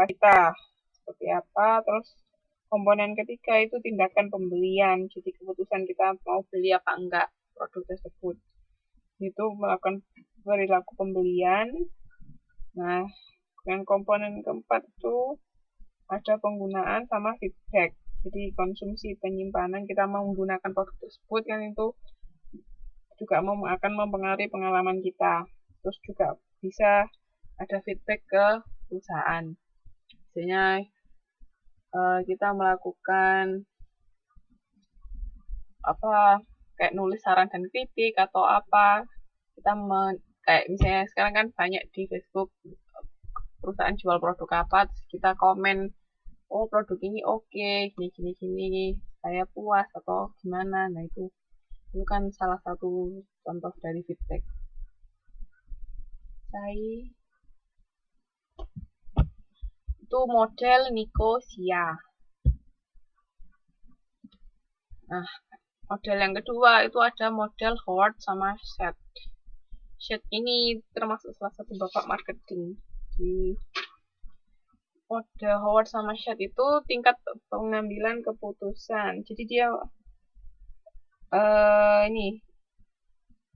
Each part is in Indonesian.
kita seperti apa. Terus komponen ketiga itu tindakan pembelian. Jadi keputusan kita mau beli apa enggak produk tersebut. Itu melakukan perilaku pembelian. Nah, yang komponen keempat itu ada penggunaan sama feedback. Jadi konsumsi penyimpanan kita mau menggunakan produk tersebut kan itu juga akan mempengaruhi pengalaman kita. Terus juga bisa ada feedback ke perusahaan. Misalnya kita melakukan apa kayak nulis saran dan kritik atau apa kita kayak misalnya sekarang kan banyak di Facebook perusahaan jual produk apa terus kita komen oh produk ini oke gini gini gini saya puas atau gimana. Nah itu kan salah satu contoh dari feedback. Saya itu model Nicosia. Nah, model yang kedua itu ada model Howard sama Set. Set ini termasuk salah satu bapak marketing di model Howard sama Set itu tingkat pengambilan keputusan. Jadi dia ini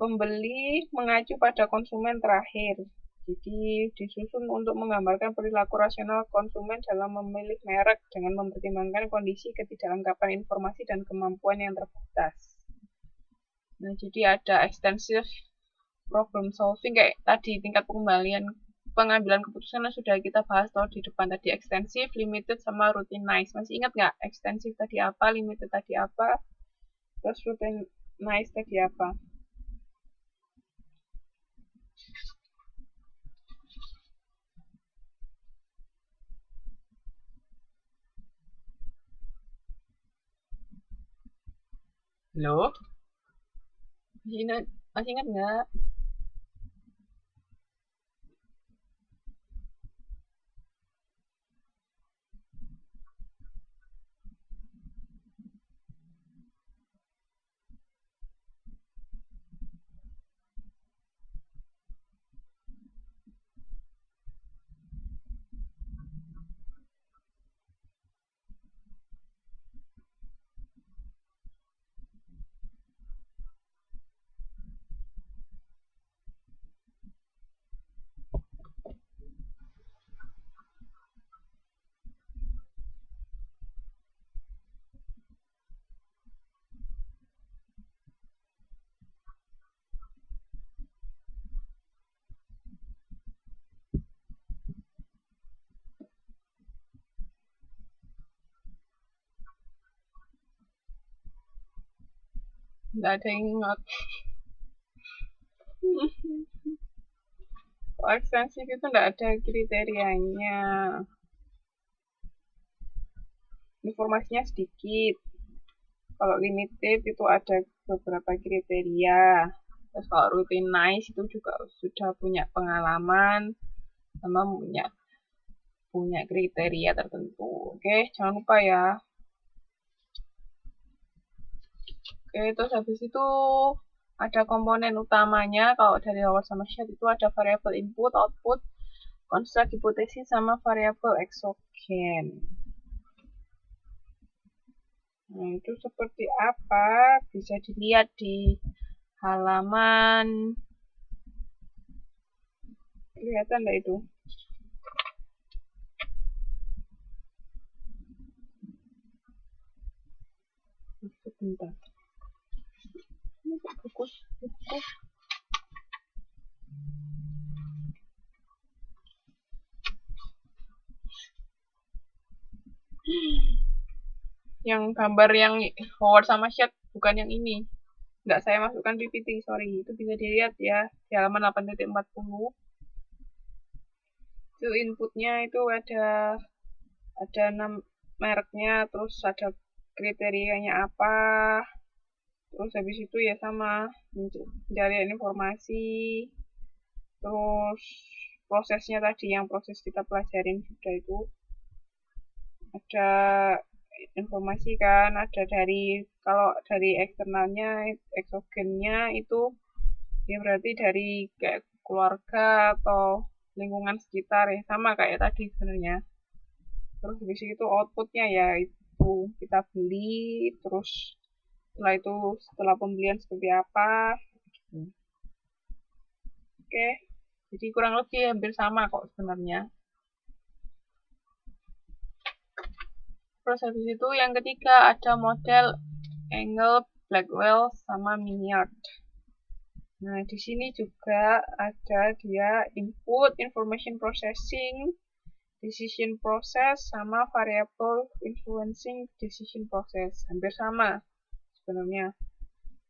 pembeli mengacu pada konsumen terakhir. Jadi disusun untuk menggambarkan perilaku rasional konsumen dalam memilih merek dengan mempertimbangkan kondisi ketidaklengkapan informasi dan kemampuan yang terbatas. Nah, jadi ada extensive problem solving kayak tadi tingkat pengambilan keputusan yang sudah kita bahas toh di depan tadi extensive, limited sama routinized. Masih ingat nggak extensive tadi apa, limited tadi apa, terus routinized tadi apa? Halo? Masih ingat nggak? Nggak ada yang ingat. Kalau ekstensif itu nggak ada kriterianya. Informasinya sedikit. Kalau limited itu ada beberapa kriteria. Terus kalau routinized itu juga sudah punya pengalaman sama punya kriteria tertentu. Oke, jangan lupa ya. Oke, terus habis itu ada komponen utamanya. Kalau dari Howard sama Shedd itu ada variabel input, output, konstruk hipotesis sama variabel eksogen. Nah, itu seperti apa? Bisa dilihat di halaman. Kelihatan nggak itu? Sebentar. Ini buku. Yang gambar yang Howard sama Shedd bukan yang ini. Nggak saya masukkan PPT, sorry. Itu bisa dilihat ya di halaman 8.40. Itu inputnya itu ada 6 mereknya, terus ada kriterianya apa, terus habis itu ya sama pencarian informasi, terus prosesnya tadi yang proses kita pelajarin juga itu ada informasi kan, ada kalau dari eksternalnya eksogennya itu ya berarti dari kayak keluarga atau lingkungan sekitar ya sama kayak tadi sebenarnya. Terus habis itu outputnya ya itu kita beli, terus setelah pembelian seperti apa gitu. Oke, jadi kurang lebih hampir sama kok sebenarnya. Terus habis itu yang ketiga ada model Engel, Blackwell, sama Minyard. Nah, di sini juga ada dia input, information processing, decision process, sama variable influencing decision process. Hampir sama sebenarnya.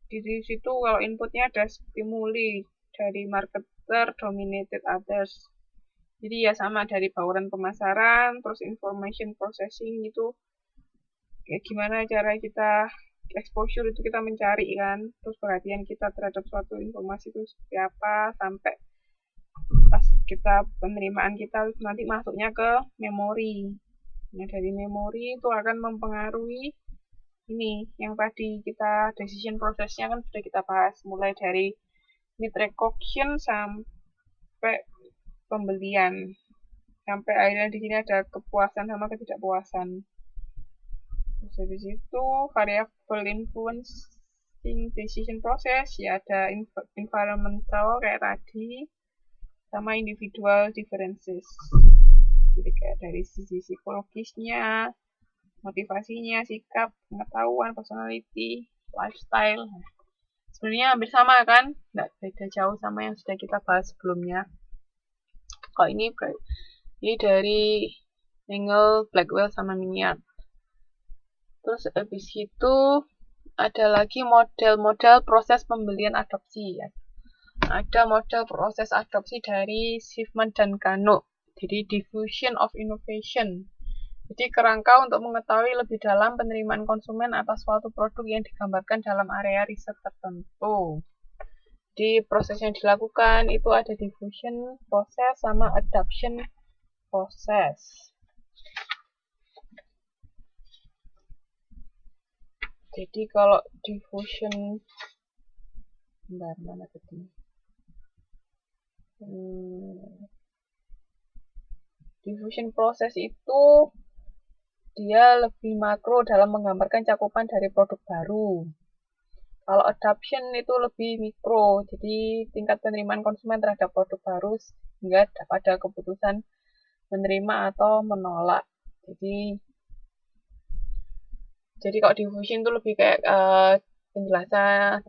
Di situ kalau inputnya ada stimuli dari marketer, dominated others. Jadi ya sama dari bauran pemasaran, terus information processing itu kayak gimana cara kita exposure itu kita mencari kan, terus perhatian kita terhadap suatu informasi itu seperti apa sampai pas kita penerimaan kita nanti masuknya ke memori. Nah, dari memori itu akan mempengaruhi ini yang tadi kita decision prosesnya kan sudah kita bahas mulai dari need recognition sampai pembelian sampai akhirnya di sini ada kepuasan sama ketidakpuasan. Terus habis itu variable influencing decision process ya ada environmental kayak tadi sama individual differences. Jadi kayak dari sisi psikologisnya, motivasinya, sikap, pengetahuan, personality, lifestyle. Sebenarnya hampir sama kan? Nggak beda jauh sama yang sudah kita bahas sebelumnya. Kalau ini dari Engel, Blackwell, sama Minyard. Terus habis itu ada lagi model-model proses pembelian adopsi ya. Ada model proses adopsi dari Shipman dan Kano. Jadi diffusion of innovation. Jadi kerangka untuk mengetahui lebih dalam penerimaan konsumen atas suatu produk yang digambarkan dalam area riset tertentu. Di proses yang dilakukan itu ada diffusion proses sama adoption proses. Jadi kalau diffusion, mana tadi? Diffusion proses itu dia lebih makro dalam menggambarkan cakupan dari produk baru. Kalau adoption itu lebih mikro, jadi tingkat penerimaan konsumen terhadap produk baru sehingga pada keputusan menerima atau menolak. Jadi kalau diffusion itu lebih kayak penjelasan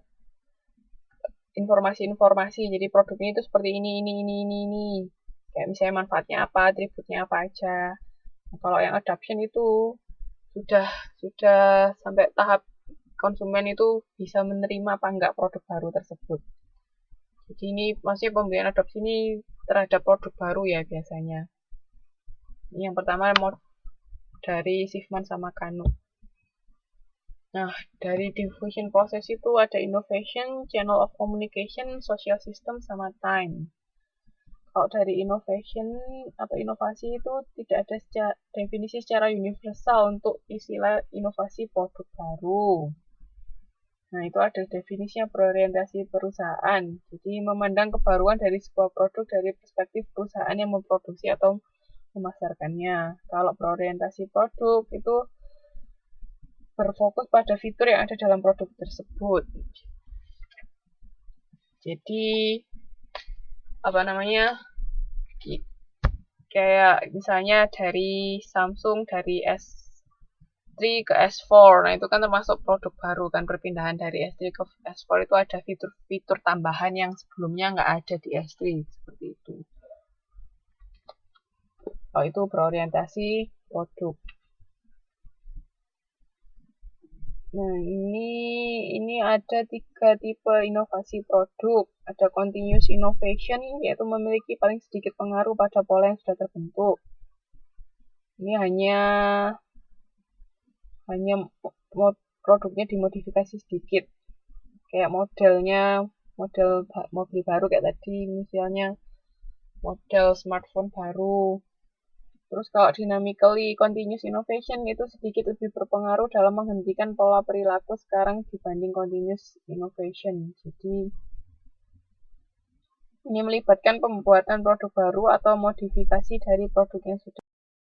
informasi-informasi. Jadi produknya itu seperti ini. Kayak misalnya manfaatnya apa, atributnya apa aja. Nah, kalau yang adoption itu sudah sampai tahap konsumen itu bisa menerima apa enggak produk baru tersebut. Jadi ini maksudnya pembelian adopsi ini terhadap produk baru ya biasanya. Ini yang pertama dari Shipman sama Kano. Nah, dari diffusion process itu ada innovation, channel of communication, social system, sama time. Kalau dari innovation atau inovasi itu tidak ada definisi secara universal untuk istilah inovasi produk baru. Nah, itu ada definisinya berorientasi perusahaan. Jadi, memandang kebaruan dari sebuah produk dari perspektif perusahaan yang memproduksi atau memasarkannya. Kalau berorientasi produk itu berfokus pada fitur yang ada dalam produk tersebut. Jadi, kayak misalnya dari Samsung dari S3 ke S4, nah itu kan termasuk produk baru kan, perpindahan dari S3 ke S4 itu ada fitur-fitur tambahan yang sebelumnya nggak ada di S3 seperti itu. Oh, itu berorientasi produk. Nah, ini ada 3 tipe inovasi produk. Ada continuous innovation, yaitu memiliki paling sedikit pengaruh pada pola yang sudah terbentuk. Ini hanya produknya dimodifikasi sedikit. Kayak model mobil baru kayak tadi, misalnya model smartphone baru. Terus kalau dynamically continuous innovation itu sedikit lebih berpengaruh dalam menghentikan pola perilaku sekarang dibanding continuous innovation. Jadi ini melibatkan pembuatan produk baru atau modifikasi dari produk yang sudah